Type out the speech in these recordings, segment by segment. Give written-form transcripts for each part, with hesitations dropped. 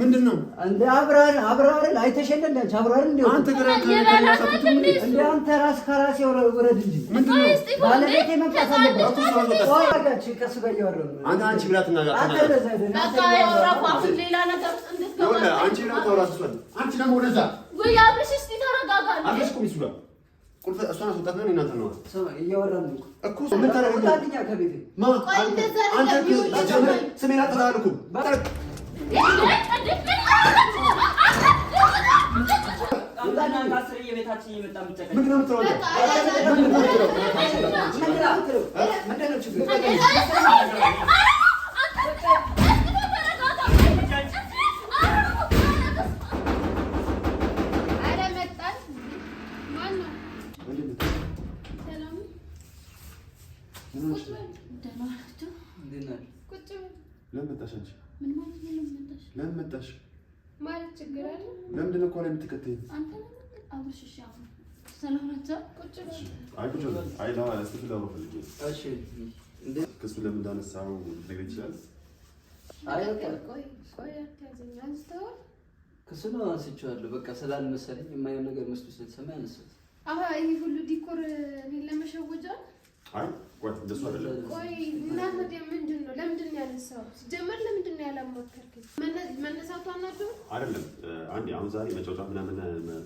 ምንድነው እንደ አብራር አይተሸለለ አንቺ አብራር እንዴ አንተ አንተ ራስ ከራስ ወረድ እንጂ ምንድነው ባለቤቴ መምጣት አለበት ወራጋች ከስበየው አንተ አንቺ ብላትና ጋር በቃ ያወራፋት ሌላ ነገር እንድትገባ አንቺ ነው ተወራስ አንቺ ደግሞ ወደዛ ወይ አብርሽ እስቲ ተረጋጋ አብርሽ ቁም ይሱላ ቁልፍ እሷን አስወጣት ነው እናንተ ነው እያወራን እኮ ምን ታረጋግኛ ከቤቴ ማ አንተ ስሜን አጥታልኩ ለምን መጣሽ? ማለት ችግር አለ? ለምንድን ነው እኮ ላይ የምትከተይኝ? አንተ አብርሽሽ አሁን ሰላምታ ቁጭ በል። አይ ቁጭ በል። አይ ላ እስቲ ላው ፈልጊ። እሺ እንዴ ከሱ ለምን እንዳነሳው ነገር ይችላል? አይ ቆይ አትያዘኝ። አንስተዋል ከሱ ነው አንስቼዋለሁ። በቃ ስላልመሰለኝ የማየው ነገር መስሎ ስለተሰማ ያነሳሁት። አሃ ይሄ ሁሉ ዲኮር እኔን ለመሸወጃ? አይ ቆይ እንደሱ አይደለም። ቆይ እናንተ ምንድን ነው ለምንድን ነው ያነሳው? ጀመር ለምንድን ነው ያላማከርከኝ? መነሳቱ አናደው አይደለም። አንዴ አሁን ዛሬ መጫወቻ ምናምን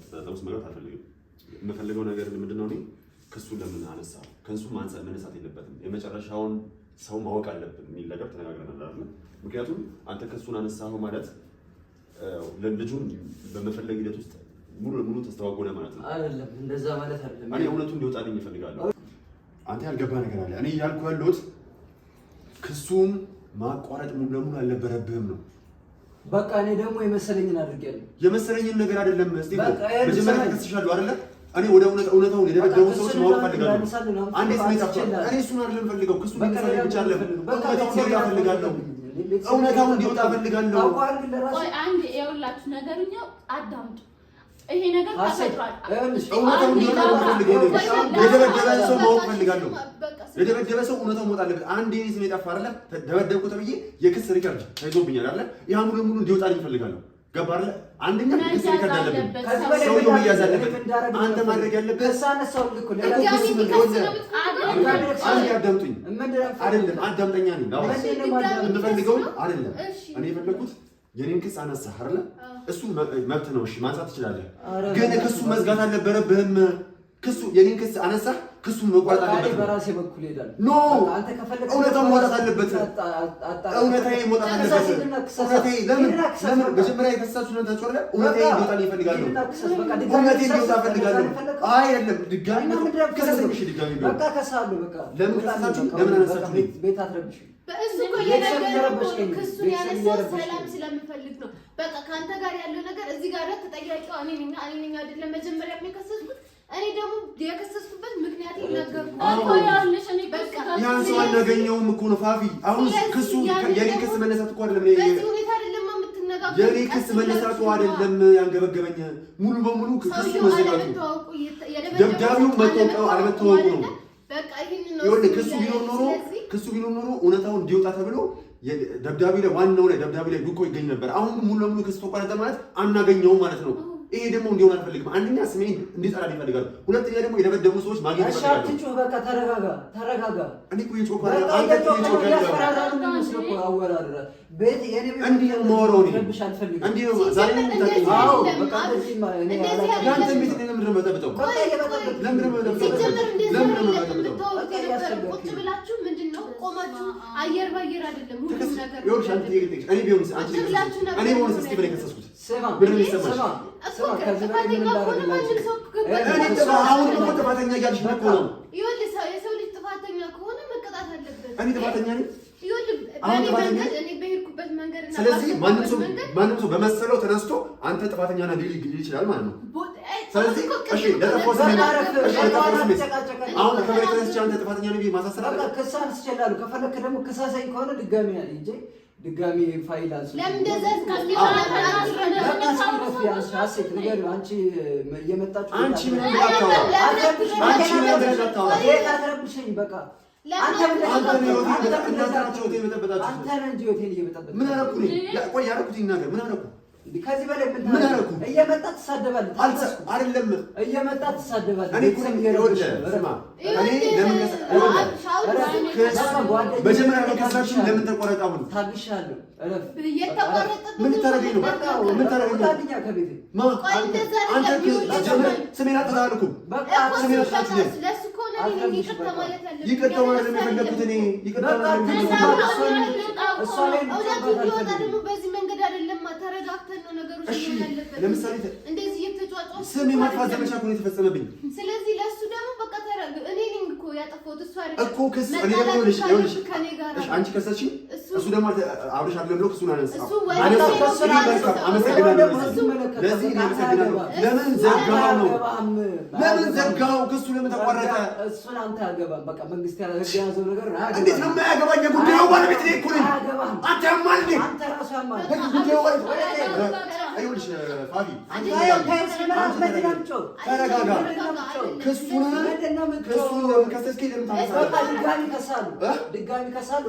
ተጠውስ መግባት አልፈልግም። የምፈልገው ነገር ምንድነው ነው ከሱ ለምን አነሳው? ከሱ ማንሳት መነሳት የለበትም። የመጨረሻውን ሰው ማወቅ አለብን የሚል ነገር ተነጋግረናል አይደል? ምክንያቱም አንተ ከሱን አነሳው ማለት ለልጁን በመፈለግ ሂደት ውስጥ ሙሉ ለሙሉ ተስተዋጎለ ማለት ነው አይደለም? እንደዛ ማለት አይደለም። እኔ እውነቱን እንዲወጣልኝ እፈልጋለሁ። አንተ ያልገባ ነገር አለ። እኔ ያልኩ ያለሁት ክሱን ማቋረጥ ሙሉ ለሙሉ አልነበረብህም ነው። በቃ እኔ ደግሞ የመሰለኝን አድርጌያለሁ። የመሰለኝን ነገር አይደለም። እስቲ መጀመሪያ ተከስሻለሁ አይደለ? እኔ ወደ እውነታውን የደበደቡ ሰዎች ማወቅ ፈልጋለሁ። አንዴ ስሜት አፍታ እኔ እሱን አይደለም ፈልገው ክሱን መሰለኝ ብቻ አይደለም። እውነታውን እንዲወጣ ፈልጋለሁ። ቆይ አንዴ ይኸውላችሁ ነገርኛው አዳምጡ። ይሄ ነገር ተፈጥሯል። እውነታውን እንዲወጣ ፈልጋለሁ። የደበደበ ሰው ማወቅ ፈልጋለሁ። የደበደበ ሰው እውነታውን መውጣት አለበት። አንዴ ስሜት አፍታ አይደለ? ደበደብኩ ተብዬ የክስ ሪከርድ ተይዞብኛል አይደለ? ያ ሙሉ ሙሉ እንዲወጣልኝ ፈልጋለሁ። ገባ አይደል? አንደኛ ክስ ሪከርድ አለበት። ሰውየው መያዝ አለበት። አንተ ማድረግ ያለበት ሳነሳው ልኩ ለክስ ምን አንዴ አዳምጡኝ። አይደለም አዳምጠኛ ነኝ። የምፈልገው አይደለም እኔ የፈለኩት የኔን ክስ አነሳህ አይደለ? እሱ መብት ነው። እሺ ማንሳት ትችላለህ። ግን ክሱ መዝጋት አልነበረብህም። ክሱ የኔን ክስ አነሳህ፣ ክሱ መቋረጥ አለበት። በራሴ በኩል ሄዳል። ኖ አንተ ከፈለክ እውነታው መውጣት አለበት። እውነታው መውጣት አለበት። እውነታው ለምን መጀመሪያ የከሳችሁ ነው ታውቃለህ? እውነታው እንዲወጣ ይፈልጋሉ። እውነታው እንዲወጣ ይፈልጋሉ። አይ አይደለም ድጋሚ ከሰሰሽ ድጋሚ በቃ ከሳሉ በቃ ለምን ከሳችሁ? ለምን አነሳችሁ? ቤት አትረብሽ። በእሱ እኮ የነገርኩህ ክሱን ያነሳው ሰላም ስለምፈልግ ነው። በቃ ካንተ ጋር ያለው ነገር እዚህ ጋር ተጠያቂው እኔ ነኝ አይደለም መጀመሪያ የከሰስኩት። እኔ ደግሞ የከሰስኩበት ምክንያት ይነገርኩ አያልሽ እኔ በቃ ያን ሰው አላገኘውም እኮ ነው ፋፊ። አሁን ክሱ የኔ ክስ መነሳት እኮ አይደለም በዚህ ሁኔታ አይደለም የምትነጋገሩ። የኔ ክስ መነሳቱ አይደለም ያንገበገበኝ ሙሉ በሙሉ ክሱ መዘጋቱ ደብዳቤው መተዋወቁ አለመተዋወቁ ነው። በቃ ይሄን ነው ይወደ ክሱ ቢኖር ኖሮ እውነታው እንዲወጣ ተብሎ ደብዳቤ ላይ ዋናው ላይ ደብዳቤ ላይ ዱኮ ይገኝ ነበር። አሁን ሙሉ ለሙሉ ክሱ ተቋረጠ ማለት አናገኘውም ማለት ነው። ይሄ ደግሞ እንዲሆን አልፈልግም። አንደኛ ስሜን እንዲጠራ ይፈልጋሉ። ሁለተኛ ደግሞ የደበደቡ ሰዎች ማግኘት ይፈልጋሉ። እሺ አትጩህ፣ በቃ ተረጋጋ። እኔ እኮ የጮህ አይደል? አንተ እየጮህ ያስፈራራሉ ነው መስሎህ አወራራ ቤት የኔ ቤት እንዲህ ነው የማወራው እኔ ረብሽ አልፈልግም። እንዲህ ነው ዛሬ ምን ታውቂው? አዎ በቃ እንደዚህ እኔ ያንተ ቤት እኔ ለምን መጠብጠው? ለምን መጠብጠው? ቁጭ ብላችሁ ምንድነው ቆማችሁ አየር ባየር አይደለም ሁሉ ነገር ነው። ይኸውልሽ አንተ ይልጥሽ እኔ ቢሆንስ አንቺ እኔ ቢሆንስ እስኪ በኔ ከሰስኩት ስማ ምን ይሰማሽ? ስማ ከዚህ በላይ ምን እንዳደረግሽ እኔ አሁን እኮ ጥፋተኛ እያልሽ ነው እኮ ነው። ይኸውልህ የሰው ልጅ ጥፋተኛ ከሆነ መቀጣት አለበት። እኔ ጥፋተኛ ነኝ? ይኸውልህ እኔ በሄድኩበት መንገድ እና ስለዚህ ማንም ሰው በመሰለው ተነስቶ አንተ ጥፋተኛ ነህ ሊል ይችላል ማለት ነው። ስለዚህ እሺ ለተፎስ ምን አሁን ከመሬት ተነስቼ አንተ ጥፋተኛ ነህ ማሳሰብ አለ። ከሳን ስጨላሉ ከፈለክ ደግሞ ከሳሳይ ከሆነ ድጋሚ ፋይል አንሱ። ለምን እንደዛ ሀሴት ነገር አንቺ እየመጣችሁ አንቺ ምን አትረብሽኝ በቃ አንተ ነህ እንጂ ሆቴል እየበጠበጥክ ምን አደረኩ? ቆይ ያደረኩት ይናገር ምን አደረኩ? ከዚህ በላይ ምን አደረኩ? እየመጣ ትሳደባለህ አይደለም? እየመጣ ትሳደባለህ። እኔ እኮ ስማ እኔ ለምን መጀመሪያ ከሳችሁ ለምን ተቆረጣሙ? ታግሻለሁ። እረፍ። ምን ታረገኝ ነው? ምን ታረገኝ ነው? ከቤቴ አንተ ስሜን አትታልኩም። በቃ ስሜን አትታልኩም። ይቅርታ ማለት ነው የፈለኩት እኔ ይቅርታ ማለት ነው። በዚህ መንገድ አይደለም ተረጋግተን ነው ነገሮች ያለበት። ለምሳሌ እንደዚህ እየተጫጫው ስሜ ማጥፋት ዘመቻ እኮ ነው የተፈጸመብኝ። ስለዚህ ለሱ ደግሞ በቃ እኔ ነኝ እኮ ያጠፋሁት እሱ አይደለም እኮ ከሱ እኔ ደግሞ ልሽ ከኔ ጋር አንቺ ከሰሽ እሱ ደግሞ አብረሽ አይደለም ብሎ እሱን አነሳ አመሰግናለሁ። ለዚህ አመሰግናለሁ። ለምን ዘጋው ነው ለምን ዘጋው? ክሱ ለምን ተቋረጠ? እሱን አንተ አገባም በቃ መንግስት ያዘው ነገር እንዴት ነው የማያገባኝ? ጉዳዩ ባለቤት ነኝ እኮ ነኝ። አንተ ያማል እንዴ? አንተ ራስህ ያማል። ጉዳዩ አይውልሽ ፋቢ ተረጋጋ። ክሱን ከሰስኪ ለምን ታነሳለህ? ድጋሚ ከሳሉ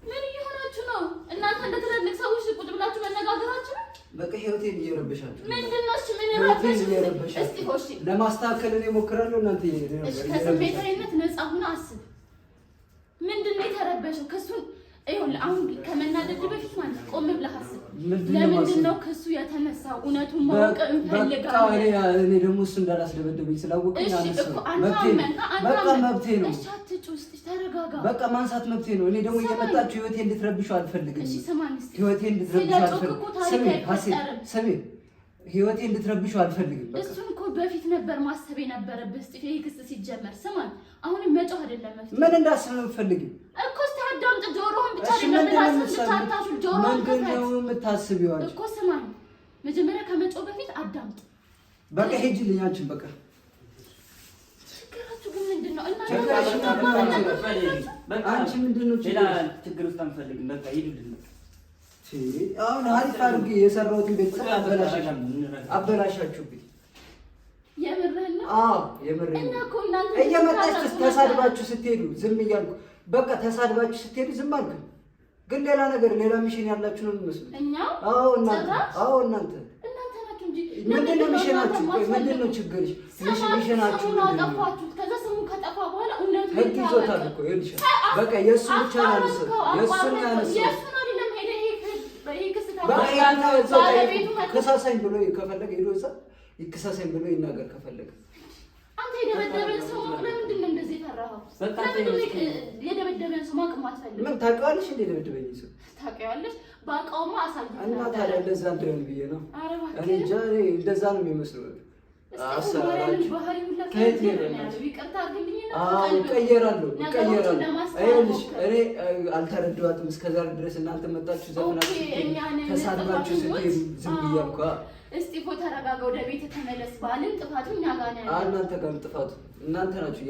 ምን እየሆናችሁ ነው እናንተ? እንደ ትልልቅ ሰዎች ቁጭ ብላችሁ መነጋገራችሁ በቃ ህይወቴን እየረበሻችሁ። ምንድን ነው እሺ? ምን ረበሽ? እስቲ ሆሽ ለማስተካከል እኔ እሞክራለሁ። እናንተ እሺ፣ ከስሜታዊነት ነፃ ሁና አስብ። ምንድን ነው የተረበሸው? ከሱን ይሁን አሁን ከመናደድ በፊት ማለት ቆም ብለህ አስብ። ለምንድን ነው ከሱ የተነሳው? እውነቱን ማወቅ እንፈልጋለን። እኔ ደግሞ እሱ እንዳላስደበደበኝ ስላወቅኝ በቃ መብቴ ነው። እሺ አትጩህ፣ እስቲ ተረጋጋ። በቃ ማንሳት መብቴ ነው። እኔ ደግሞ እየመጣችሁ ህይወቴን እንድትረብሹ አልፈልግም። እሺ ስማኝ፣ ህይወቴን እንድትረብሹ አልፈልግም። ስሚ ህይወቴን እንድትረብሹ አልፈልግም። እሱን እኮ በፊት ነበር ማሰብ የነበረብህ። እስቲ ይሄ ክስ ሲጀመር ስማኝ፣ አሁንም መጮህ አይደለም መፍትሄ። ምን እንዳስብ ፈልጊ እኮ እስቲ አዳምጥ። ጆሮህን ብቻ አይደለም የምታስብ ጆሮህን ነው የምታስቢው እኮ። ስማኝ መጀመሪያ ከመጮህ በፊት አዳምጥ። በቃ ሂጂልኝ አንቺን በቃ ችግራችሁ ግን ምንድን ነው? አንቺ ምንድን ነው ሌላ ችግር ውስጥ አንፈልግም። በቃ ሂዱልኝ። አሁን አሪፍ አድርጌ የሰራሁትን ቤተሰብ አበላሻችሁብኝ። የምርህን ነው? አዎ የምርህን ነው። እየመጣችሁ ተሳድባችሁ ስትሄዱ ዝም እያልኩ በቃ ተሳድባችሁ ስትሄዱ ዝም አልኩ። ግን ሌላ ነገር ሌላ ሚሽን ያላችሁ ነው የሚመስሉት። እኛ? አዎ እናንተ እናንተ ናችሁ እንጂ ምንድን ነው ሚሽናችሁ? ምንድን ነው ችግርሽ? ሚሽናችሁ አጠፋችሁት። ከዛ ስሙ ከጠፋ በኋላ እውነቱ ህግ ይዞታል እኮ ይልሽ። በቃ የእሱ ብቻ ነው ያነሳው። የእሱን ያነሳው ከሳሳኝ ብሎ ከፈለገ ሄዶ እዛ ይከሳሳኝ ብሎ ይናገር ከፈለገ። አንተ የደበደበን ሰው ለምንድን ነው እንደዚህ የፈራኸው? የደበደበን ሰው ማቅም አትፈልግም? ምን ታውቂዋለሽ? እንደ ደበደበኝ ሰው ታውቂዋለሽ? ባውቀውማ አሳልፈኝ እና ታዲያ እንደዛ እንደሆነ ብዬ ነው። እኔ እንጃ እንደዛ ነው የሚመስለው። አሰራራችሁ ከየት ይሄዳል? ይቅርታ አድርግልኝና እቀየራለሁ። ይኸውልሽ እኔ አልተረዳኋትም እስከዛሬ ድረስ። እናንተ መጣችሁ ዘመናችሁ ተሳድባችሁ ስትሄዱ ዝም ብያልኩ። እስጢፎ ተረጋጋ፣ ወደ ቤት ተመለስ። ባልን ጥፋቱ እኛ ጋር ነው ያለው። እናንተ ጋርም ጥፋቱ እናንተ ናችሁ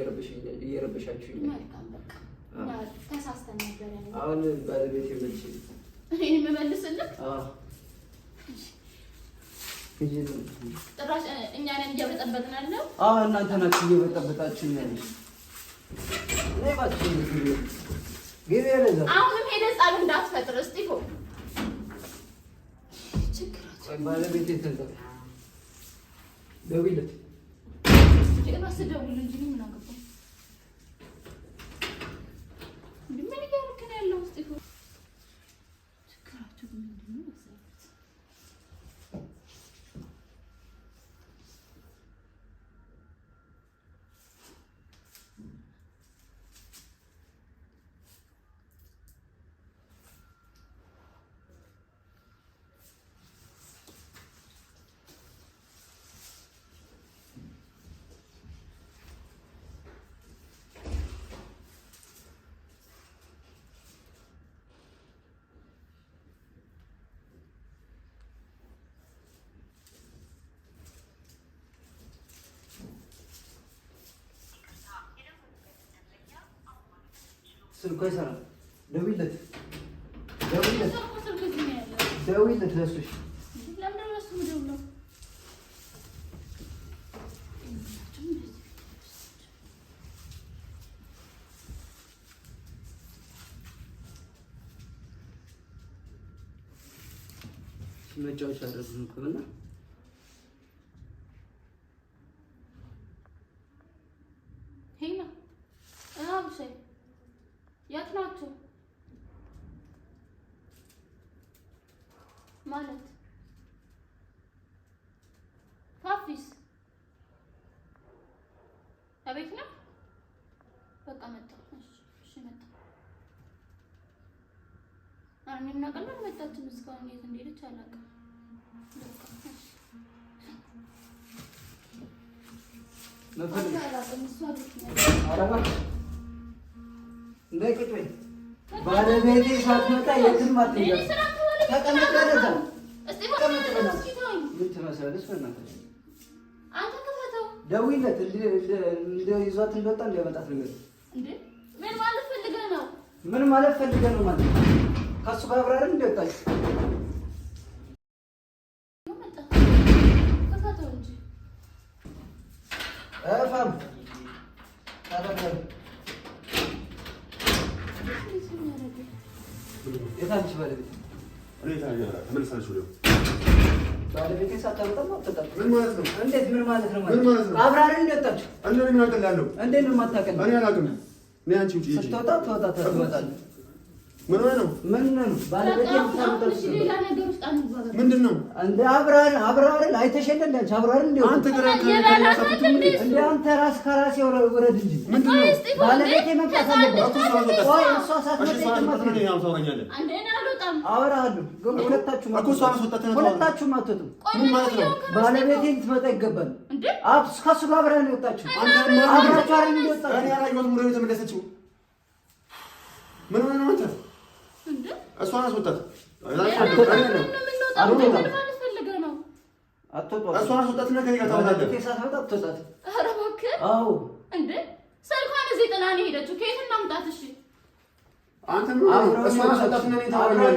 እየረበሻችሁ። መልካም በቃ ተሳስተን ነበር። አሁን ባለቤት ይመልሽ እኔ የምመልስልህ ጭራሽ እኛ ነን እየበጠበጥን ያለው። አዎ እናንተ ናችሁ እየበጠበጣችሁ ያለው። አሁንም ሄደህ ጻፍ እንዳትፈጥር እስጢፎ። ችግራችን ባለቤቴ ተንጠቅ ደውይለት ጭራሽ ደውል እንጂ ምን አገባኝ? ምን እያደረክ ነው ያለው እስጢፎ? ችግራችሁ ምንድን ነው? ስልኩ አይሰራም። ደውይለት ለእሱ። እሺ መጫወቻ አደረግን እኮ ሄና አብሰይ የት ናችሁ ማለት ፋፊስ አቤት ነው። በቃ መጣሁ። እሺ መጣሁ። እኔም እናውቃለን አልመጣችም እስካሁን የት እንደሄደች አላውቅም። ባለቤቴ ሳትመጣ የትም አትሄድም። ተቀመጥ ያለዛ ምን ትመስላለች? በእናትህ ደውይለት ይዟት እንደወጣ እንዲያመጣት ነገር እንዴ። ምን ማለት ፈልገህ ነው? ምን ማለት ፈልገህ ነው ማለት ከሱ ጋር አብራርን እንደወጣች እፋም ታደርጋለህ። የታንቺ ባለቤት ባለቤቴ ሳታመጣ አትወጣም። ምን ማለት ነው? እንዴት ምን ማለት ነው? አብራርን እንደወጣች እንዴት ነው የማታውቅም? እኔ አላውቅም። እኔ አንቺ ውጪ ስትወጣ ትወጣለህ። ምን ነው ምን ነው ባለቤቴ ታመጣች? ምንድን ነው እንደ አብራርን አይተሸለል ያንቺ አብራርን እንደው አንተ እንደ አንተ ራስ ከራሴ ወረድ እንጂ ምንድን ነው ባለቤቴ መምጣት አለበት። ወይ እሷ ሳትመጣ አወራለሁ ግን ሁለታችሁም አትወጡም። ምን ማለት ነው? ባለቤቴን ትመጣ ይገባል። አብስ ከሱ ጋር አብረን ነው የወጣችሁ። አብራችሁ አይደል እንደወጣችሁ? እኔ አላየሁትም። ወደ ቤት ተመለሰችው። ምን ሆነ ነው አንተ? እሷን አስወጣት። እሷን አስወጣትና ከእኔ ጋር ታወራለህ። ኧረ እባክህ። አዎ እንዴ ስልኳን እዚህ ጥላ ነው የሄደችው። ከየት እናምጣት? እሺ አንተ እሷን አስወጣትና እኔ ታወራለህ።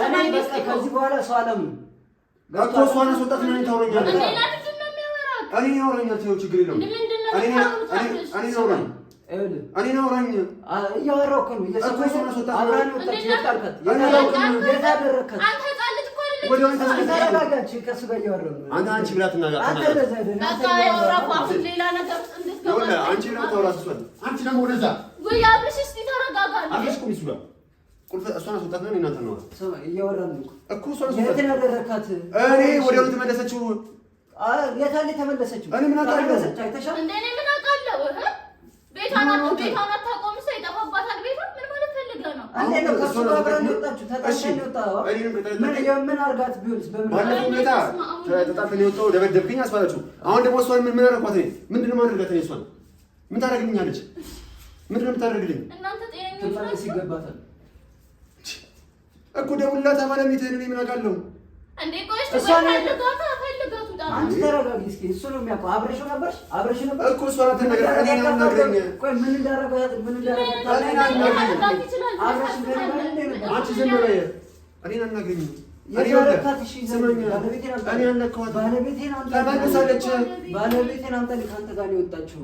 እኔ በቃ ከዚህ በኋላ ሰው አለም እኮ እሷን አስወጣትና እኔ ታወራኛለህ። እኔ ያወራኛል። ተይው ችግር የለውም። እኔ ነው አውራኝ እያወራሁ እኮ ነው። አብራን ወጣች ይጣልከት የታደረከት አንተ ጻልት እኮ አይደለም። ወዲያው ተረጋጋች። ከሱ ጋር እያወራሁ ነው። አንቺ ብላት እና ጋር አንተ በቃ ያወራሁ አሁን ሌላ ነገር እንድትገባ አንቺ ነው ታወራስቷል። አንቺ ደግሞ ወደዛ ወይ አብሽ እስቲ ተረጋጋ። አብሽ ቁም ይሱላ ቁልፍ እሷን አስወጣት ነው እናንተ ነው እያወራን ነው እኮ እሷን አስወጣት። የት ያደረካት? እኔ ወዲያው ተመለሰችው። የታለ ተመለሰችው? እኔ ምን አውቃለሁ? አይተሻል እንደ እኔ ምን አውቃለሁ? ቤቷን አታቆም። ሰው ይጠፋባታል። ቤቷን ምን ማለት ፈልገህ ነው? አንዴ ነው ከሱ ጋር አብረን የወጣችሁ ተጣጣን የወጣው ምን አርጋት ቢሆንስ በምን ባለፈው ሁኔታ ተጣጣን የወጣው ደበደብክኝ አስባላችሁ። አሁን ደግሞ እሷን ምን አደረኳት? ምንድን ነው ማድረጋት? እሷን ምን ታደርግልኛለች? ምንድን ነው የምታደርግልኝ? እናንተ ጤነኞች ተመለስ ይገባታል እኮ ደውልላት ባለቤትህን እኔ ምን አውቃለሁ እንዴ? ቆይሽ ፈልጋቱ አንቺ ተረጋጊ እስኪ። እሱ ነው የሚያውቀው። አብረሽው ነበርሽ እኮ እሷ ናት ነገር እኔ ነው ነገርኝ። ቆይ ምን እንዳደረጋት አንቺ ዝም በይ። እኔን አናግረኝ። ባለቤቴን አንተ ከአንተ ጋር ነው የወጣችው።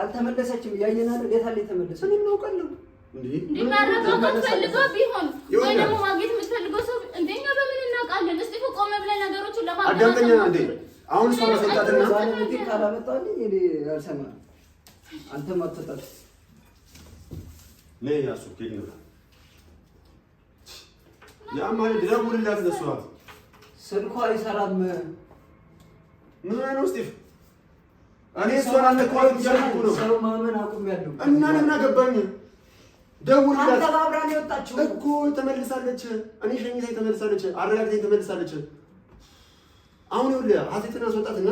አልተመለሰችም። እያየናል። እንዴት አለ የተመለሰች? እኔ ምን አውቃለሁ እንዴ? ማረጋጋት ፈልገው ቢሆን ወይ ደግሞ ማግኘት የምትፈልገው ሰው እንደኛ በምን እናውቃለን? እስቲ ቆም ብለን ነገሮችን ለማግኘት አዳምጠኛ እንዴ። አሁን እሷ ማስወጣትና ባለቤቴን ካላመጣልኝ እኔ አልሰማም። አንተም አትወጣም። ነይ ያሱ ከኝ ነው ያማል ደውልላት። ለሷ ስልኳ አይሰራም። ምን ነው ስቲፍ? እኔ እሷን አልነካሁም እያልኩ ነው። ሰው ማመን አቁሜያለሁ። እና ለምን አገባኝ? ደውልላት። አንተ ባብራን የወጣችው እኮ ተመልሳለች። እኔ ሸኝታኝ ተመልሳለች። አረጋግታኝ ተመልሳለች። አሁን ይኸውልህ ሀሴትን አስወጣትና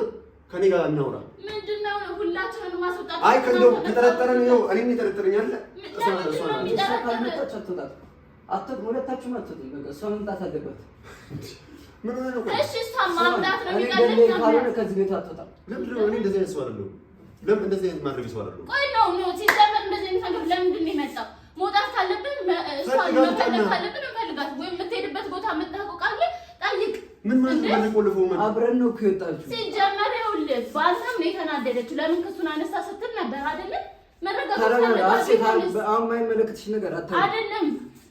ከኔ ጋር እናውራ። ምንድነው ሁላችንን ማስወጣት? አይ ከእንደው ከጠረጠረን ነው እኔ ምን ይጠረጥረኛል? ሁለታችሁም አትወጡም። በቃ እሷ መምጣት አለበት። ምን ሆነ ነው? እሺ እሷ ማምጣት ነው የሚቀርብ። ከዚህ ቤት አትወጣም። ለምንድን ነው እኔ እንደዚህ አይነት ሰው አይደለሁም? ለምን እንደዚህ አይነት ማድረግ ሰው አይደለሁም? ቆይ ነው ሲጀመር እንደዚህ አይነት ነገር ለምንድን ነው የመጣው? መውጣት ካለብን እሷን መፈለግ ካለብን እንፈልጋት፣ ወይም የምትሄድበት ቦታ የምታውቀው ካለ ጠይቅ። ምን ማለት ነው? ቆልፈው ምን አብረን ነው እኮ የወጣችሁ። ሲጀመር ይኸውልህ ባንተም ነው የተናደደችው። ለምን ክሱን አነሳ ስትል ነበር አይደለ? መረጋጋት አሁን የማይመለከትሽ ነገር አይደለም።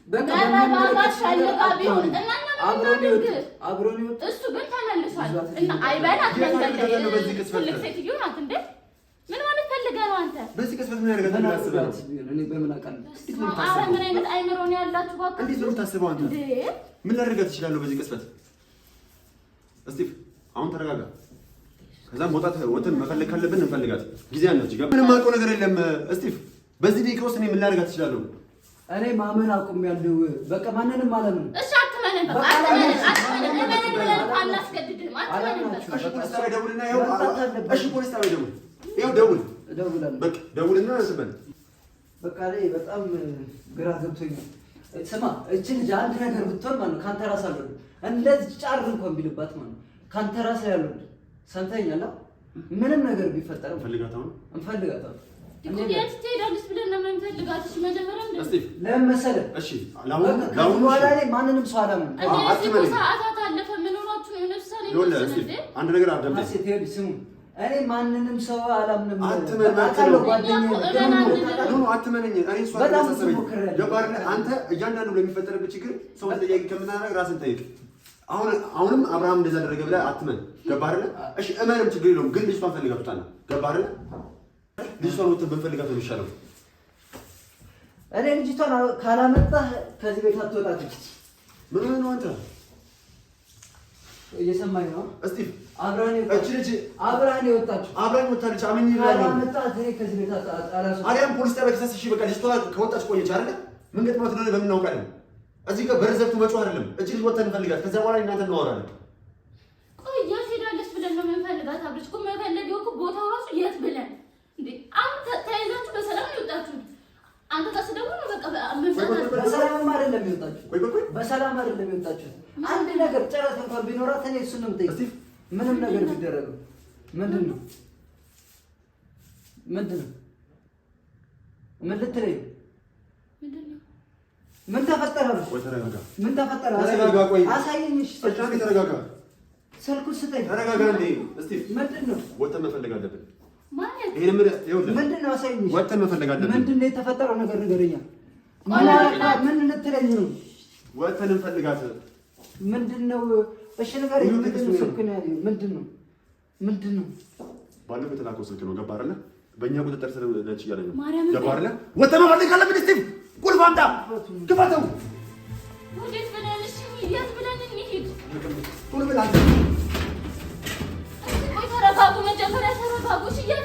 መረጋጋት ፈልጋ ቢሆን እና አብረን ይወጣ እሱ ግን ተመልሷል እና አይበላት ትልቅ ሴትዮ ናት እንዴ? ምን ማለት ፈልገህ ነው አንተ? በዚህ ቅጽበት ምን ያደርጋል? እኔ በምን አውቃለሁ? ኧረ ምን አይነት አይምሮ ነው ያላችሁ? እባክህ እንዴት ነው የምታስበው አንተ? ምን ላደርጋት እችላለሁ በዚህ ቅጽበት? እስጢፍ አሁን ተረጋጋ። ከዛ መውጣት ወጥተን መፈለግ ካለብን እንፈልጋት። ጊዜ አለች። ምንም የማውቀው ነገር የለም እስጢፍ። በዚህ ደቂቃ ውስጥ እኔ ምን ላደርጋት እችላለሁ? እኔ ማመን አቁሜያለሁ። በቃ ማንንም አላምንም። እሺ አትመነን፣ በቃ አትመነን። አናስገድድህም። አትመነን። እሺ ፖሊስ ጣቢያ ደውልና ይኸው። እሺ ፖሊስ ጣቢያ ደውል። ይኸው ደውል። በቃ ደውልና ስበል። በቃ ላይ በጣም ግራ ገብቶኛል። ስማ እቺ ልጅ አንድ ነገር ብትሆን ማለት ነው ካንተ ራስ አለው እንደዚህ ጫር እንኳን ቢልባት ማለት ነው ካንተ ራስ ያለው ሰምተኛል። ምንም ነገር ቢፈጠር እንፈልጋታለን። ዲኮዲያት ትሄዳለች ብለን ነው የምንፈልጋት። እሺ መጀመሪያ እንደ እስጢፍ ለምን መሰለህ? እሺ ለአሁኑ ላይ ማንንም ሰው አላምንም። እዚህ ሰዓታት አለፈ። ምን ሆናችሁ ነው? ነፍሳኔ ነው። አንድ ነገር አዳምጥ። አሴት ይሄድ ስሙ። እኔ ማንንም ሰው አላምንም። አትመነኝ። እኔ እሷ ተሳሰበኝ። ገባርና አንተ እያንዳንዱ ለሚፈጠርበት ችግር ሰው ተጠያቂ ከምናደርግ ራስን ጠይቅ። አሁንም አብርሃም እንደዛ አደረገ ብለህ አትመን። ገባርና እሺ እመንም ችግር የለውም ግን ልጅቷን ፈልጋታል። ገባርና ልጅቷን ወጥተን ብንፈልጋት ነው የሚሻለው። እኔ ልጅቷን ካላመጣህ ከዚህ ቤት አትወጣትም። ምን ሆነህ ነው አንተ? እየሰማኝ ነው እስጢፍ? አብራኔ ወጣችሁ። አብራኔ ወጣለች። አመኝ ይላል። ካላመጣህ እኔ ከዚህ ቤት አላስወጣም። አሪያም ፖሊስ ጣቢያ ከሰስሽ በቃ ልጅቷ ከወጣች ቆየች አይደል? ምን ገጥሟት እንደሆነ በምን እናውቃለን? እዚህ ጋር በር ዘግቶ መጮህ አይደለም። እቺ ልጅ ወጥተን እንፈልጋት። ከዛ በኋላ እናንተ እናወራለን። ቆይ ሄዳለች ብለን ነው የምንፈልጋት። አብረሽ እኮ መፈለጊው እኮ ቦታው ራሱ የት ብለን እንዴ? አሁን ተያይዛችሁ በሰላም ይወጣችሁት። አንተ ታስደውል ነው በቃ በሰላም አይደለም ይወጣችሁ። በሰላም አይደለም ይወጣችሁ። አንድ ነገር ጨረታ እንኳን ቢኖራት እኔ እሱን ነው የምጠይቀው። ምንም ነገር ቢደረገው ምንድነው? ምን ልትለኝ? ምን ተፈጠረ? ቆይ ተረጋጋ። ምን ተፈጠረ? ተረጋጋ። ቆይ አሳየኝ። እሺ ተረጋጋ። ስልኩን ስጠኝ። ተረጋጋ። እንዴ እስቲ ምንድነው? ወጥተን መፈለግ አለብን ማለት ይሄን ምን ይኸውልህ፣ ምንድነው? አሳየኝ። ወጥተን መፈለግ አለብን። ምንድነው የተፈጠረው ነገር ንገረኛ። ምን ልትለኝ ነው? ወጥተን እንፈልጋት። ምንድነው? እሺ ንገረኝ። ምንድነው? ስልክ ነው ያለው። ምንድነው? ባለፈው የተላከው ስልክ ነው። ገባህ አይደል? በእኛ ቁጥጥር ስር ነች እያለኝ ነው። ገባህ አይደል? ወጥተን መፈለግ አለብን። እስቲ ቁልፍ አምጣ፣ ክፈተው። ወዴት ብለን? እሺ የት ብለን እንሂድ? ቁልፍ ላንተ። ቆይ ተረጋጉ፣ መጀመሪያ ተረጋጉ። እሺ የት